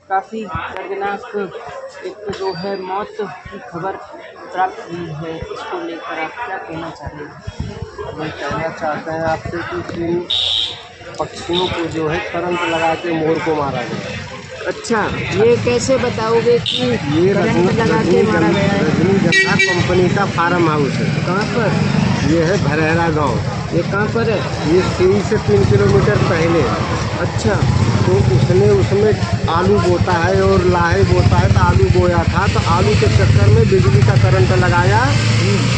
काफ़ी दर्दनाक एक जो है मौत की खबर प्राप्त हुई है, इसको लेकर आप क्या कहना चाहेंगे? मैं कहना चाहते हैं आपसे कि 3 पक्षियों को जो है करंट लगा के मोर को मारा गया। अच्छा, ये कैसे बताओगे कि ये करंट लगा के मारा गया है? रजनीगंधा कंपनी का फार्म हाउस है। कहाँ पर? ये है भरहरा गांव। ये कहाँ पर है? ये सीरी से 3 किलोमीटर पहले। अच्छा, तो उसमें आलू बोता है और लाहे बोता है, तो आलू बोया था, तो आलू के चक्कर में बिजली का करंट लगाया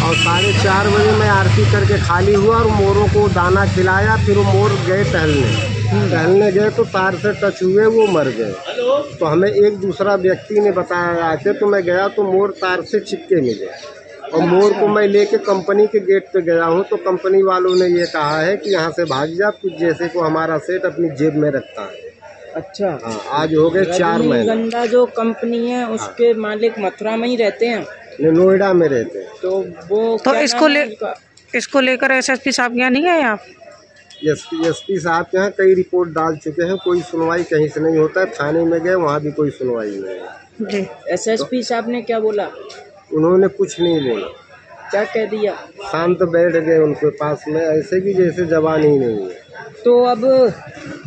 और 4:30 बजे मैं आरती करके खाली हुआ और मोरों को दाना खिलाया। फिर वो मोर गए टहलने गए तो तार से टच हुए, वो मर गए। तो हमें एक दूसरा व्यक्ति ने बताया आके, तो मैं गया तो मोर तार से चिपके मिले और मोर को मैं लेके कंपनी के गेट पे गया हूँ, तो कंपनी वालों ने ये कहा है कि यहाँ से भाग जा, कुछ जैसे को हमारा सेठ अपनी जेब में रखता है। अच्छा, हाँ, आज हो गए 4 महीने। रजनीगंधा जो कंपनी है उसके मालिक मथुरा में ही रहते हैं, नोएडा में रहते हैं। तो वो तो इसको लेकर एसएसपी साहब यहाँ नहीं गए आप? एसपी साहब के यहाँ कई रिपोर्ट डाल चुके हैं, कोई सुनवाई कहीं से नहीं होता है। थाने में गए, वहाँ भी कोई सुनवाई नहीं है। जी, एसएसपी साहब ने क्या बोला? उन्होंने कुछ नहीं बोला, क्या कह दिया? शांत बैठ गए उनके पास में, ऐसे भी जैसे जबान ही नहीं है। तो अब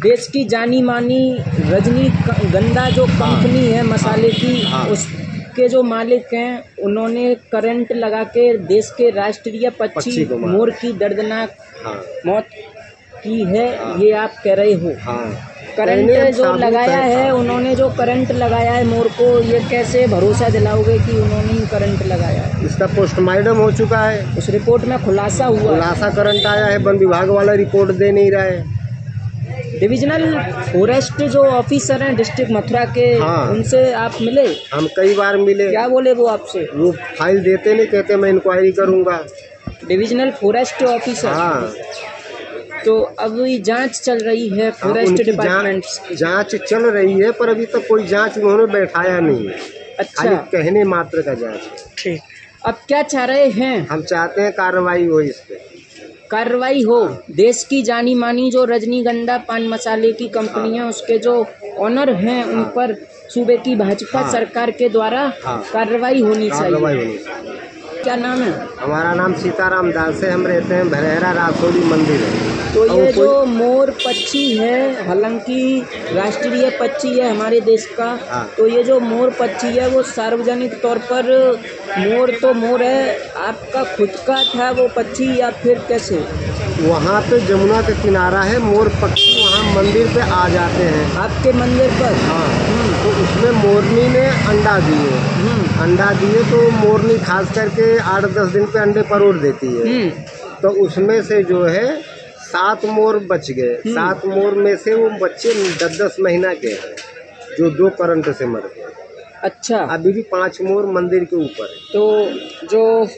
देश की जानी मानी रजनीगंधा जो कंपनी है मसाले की, उसके जो मालिक हैं, उन्होंने करंट लगा के देश के राष्ट्रीय पक्षी मोर की दर्दनाक मौत की है, ये आप कह रहे हो? करंट जो लगाया है, उन्होंने जो करंट लगाया है मोर को, ये कैसे भरोसा दिलाओगे कि उन्होंने ही करंट लगाया है? इसका पोस्टमार्टम हो चुका है, उस रिपोर्ट में खुलासा करंट आया है। वन विभाग वाला रिपोर्ट दे नहीं रहा है। डिविजनल फॉरेस्ट जो ऑफिसर हैं डिस्ट्रिक्ट मथुरा के, उनसे आप मिले? हम कई बार मिले। क्या बोले वो आपसे? वो फाइल देते नहीं, कहते मैं इंक्वायरी करूँगा। Divisional forest officer? हाँ। तो अब ये जांच चल रही है फॉरेस्ट डिपार्टमेंट? जांच चल रही है, पर अभी तक कोई जांच उन्होंने बैठाया नहीं है। अच्छा, कहने मात्र का जांच है। ठीक, अब क्या चाह रहे हैं? हम चाहते हैं कार्रवाई हो, इस पे कार्रवाई हो। देश की जानी मानी जो रजनीगंधा पान मसाले की कंपनी है, उसके जो ऑनर हैं, उन पर सूबे की भाजपा सरकार के द्वारा कार्रवाई होनी चाहिए। क्या नाम है? हमारा नाम सीताराम दास है, हम रहते हैं भरहरा रासोली मंदिर है। तो ये जो मोर पक्षी है, हालांकि राष्ट्रीय पक्षी है हमारे देश का, तो ये जो मोर पक्षी है वो सार्वजनिक तौर पर, मोर तो मोर है, आपका खुद का था वो पक्षी या फिर कैसे? वहाँ पे जमुना का किनारा है, मोर पक्षी वहाँ मंदिर पे आ जाते हैं। आपके मंदिर पर? तो उसमें मोरनी ने अंडा दिए, तो मोरनी खास करके 8-10 दिन पे अंडे परोड़ देती है। तो उसमें से जो है 7 मोर बच गए। 7 मोर में से वो बच्चे 10-10 महीना के हैं, जो 2 करंट से मर गए। अच्छा, अभी भी 5 मोर मंदिर के ऊपर है। तो जो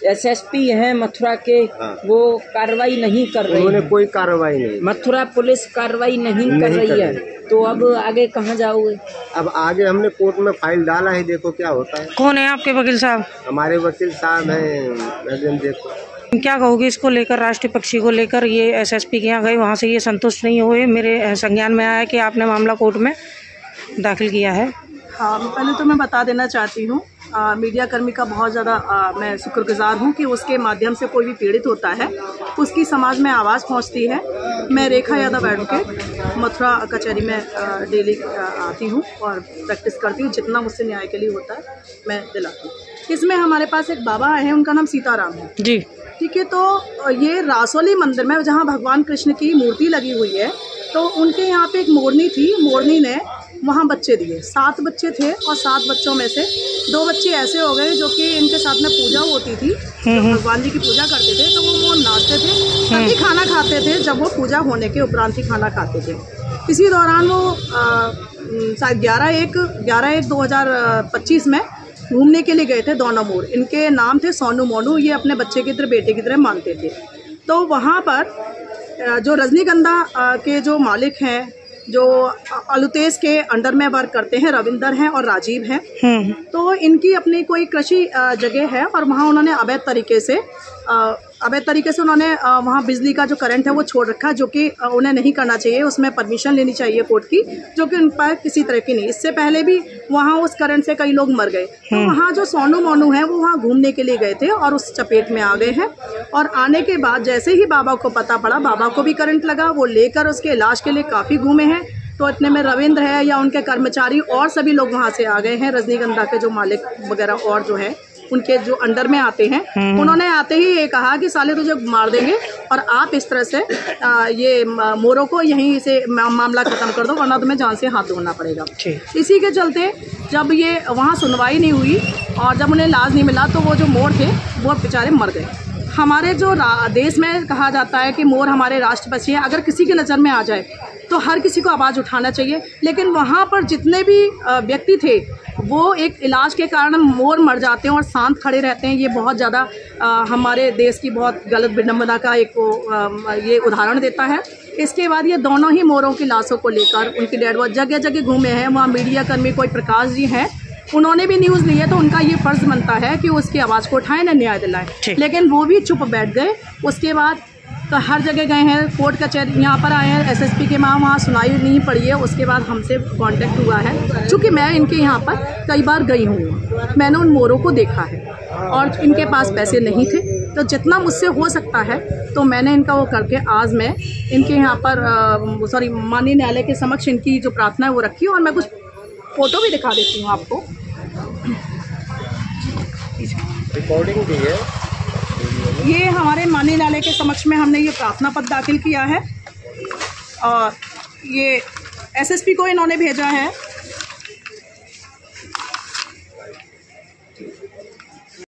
एसएसपी हैं मथुरा के, वो कार्रवाई नहीं कर रहे? उन्होंने कोई कार्रवाई नहीं। मथुरा पुलिस कार्रवाई नहीं कर रही है, तो अब आगे कहाँ जाओगे? अब आगे हमने कोर्ट में फाइल डाला है, देखो क्या होता है। कौन है आपके वकील साहब? हमारे वकील साहब हैं, देखो। क्या कहोगे इसको लेकर, राष्ट्रीय पक्षी को लेकर? ये एसएसपी के यहाँ गए, वहाँ से ये संतुष्ट नहीं हुए। मेरे संज्ञान में आया कि आपने मामला कोर्ट में दाखिल किया है। हाँ, पहले तो मैं बता देना चाहती हूँ, मीडिया कर्मी का बहुत ज़्यादा मैं शुक्रगुजार हूँ कि उसके माध्यम से कोई भी पीड़ित होता है, उसकी समाज में आवाज़ पहुँचती है। मैं रेखा यादव एडवोकेट मथुरा कचहरी में डेली आती हूँ और प्रैक्टिस करती हूँ। जितना मुझसे न्याय के लिए होता है मैं दिलाती हूँ। इसमें हमारे पास एक बाबा आए हैं, उनका नाम सीताराम है जी, ठीक है। तो ये रासोली मंदिर में जहाँ भगवान कृष्ण की मूर्ति लगी हुई है, तो उनके यहाँ पे एक मोरनी थी। मोरनी ने वहाँ बच्चे दिए, 7 बच्चे थे और 7 बच्चों में से 2 बच्चे ऐसे हो गए जो कि इनके साथ में पूजा होती थी, तो भगवान जी की पूजा करते थे, तो वो नाचते थे, तभी खाना खाते थे, जब वो पूजा होने के उपरांत ही खाना खाते थे। इसी दौरान वो शायद 11/1/2025 में घूमने के लिए गए थे दोनों मोर। इनके नाम थे सोनू मोनू, ये अपने बच्चे की तरह, बेटे की तरह मानते थे। तो वहाँ पर जो रजनीगंधा के जो मालिक हैं, जो अलुतेश के अंडर में वर्क करते हैं, रविंदर हैं और राजीव हैं, तो इनकी अपनी कोई कृषि जगह है और वहाँ उन्होंने अवैध तरीके से अवैध तरीके से उन्होंने वहाँ बिजली का जो करंट है वो छोड़ रखा, जो कि उन्हें नहीं करना चाहिए। उसमें परमिशन लेनी चाहिए कोर्ट की, जो कि उन पर किसी तरह की नहीं। इससे पहले भी वहाँ उस करंट से कई लोग मर गए। तो वहाँ जो सोनू मोनू है वो वहाँ घूमने के लिए गए थे और उस चपेट में आ गए हैं। और आने के बाद जैसे ही बाबा को पता पड़ा, बाबा को भी करंट लगा, वो लेकर उसके इलाज के लिए काफ़ी घूमे हैं। तो इतने में रविंद्र है या उनके कर्मचारी और सभी लोग वहाँ से आ गए हैं। रजनीगंधा के जो मालिक वगैरह और जो है उनके जो अंडर में आते हैं, उन्होंने आते ही ये कहा कि साले तुझे मार देंगे और आप इस तरह से ये मोरों को यहीं से मामला खत्म कर दो, वरना तुम्हें जान से हाथ धोना पड़ेगा। इसी के चलते जब ये वहाँ सुनवाई नहीं हुई और जब उन्हें इलाज नहीं मिला, तो वो जो मोर थे वो बेचारे मर गए। हमारे जो देश में कहा जाता है कि मोर हमारे राष्ट्र पक्षी हैं, अगर किसी की नज़र में आ जाए तो हर किसी को आवाज़ उठाना चाहिए। लेकिन वहाँ पर जितने भी व्यक्ति थे वो एक इलाज के कारण मोर मर जाते हैं और शांत खड़े रहते हैं। ये बहुत ज़्यादा हमारे देश की बहुत गलत विडम्बना का एक ये उदाहरण देता है। इसके बाद ये दोनों ही मोरों की लाशों को लेकर उनकी डेड बॉडी जगह जगह घूमे हैं। वहाँ मीडिया कर्मी कोई प्रकाश जी हैं, उन्होंने भी न्यूज़ ली है, तो उनका ये फ़र्ज़ बनता है कि उसकी आवाज़ को उठाएं, न न्याय दिलाएं। लेकिन वो भी चुप बैठ गए। उसके बाद तो हर जगह गए हैं, कोर्ट कचहरी यहाँ पर आए हैं, एसएसपी के वहाँ सुनाई नहीं पड़ी है। उसके बाद हमसे कांटेक्ट हुआ है, चूँकि मैं इनके यहाँ पर कई बार गई हूँ, मैंने उन मोरों को देखा है और इनके पास पैसे नहीं थे। तो जितना मुझसे हो सकता है तो मैंने इनका वो करके आज मैं इनके यहाँ पर माननीय न्यायालय के समक्ष इनकी जो प्रार्थना है वो रखी। और मैं कुछ फ़ोटो भी दिखा देती हूँ आपको, रिकॉर्डिंग भी है। ये हमारे माननीय न्यायालय के समक्ष में हमने ये प्रार्थना पत्र दाखिल किया है और ये एसएसपी को इन्होंने भेजा है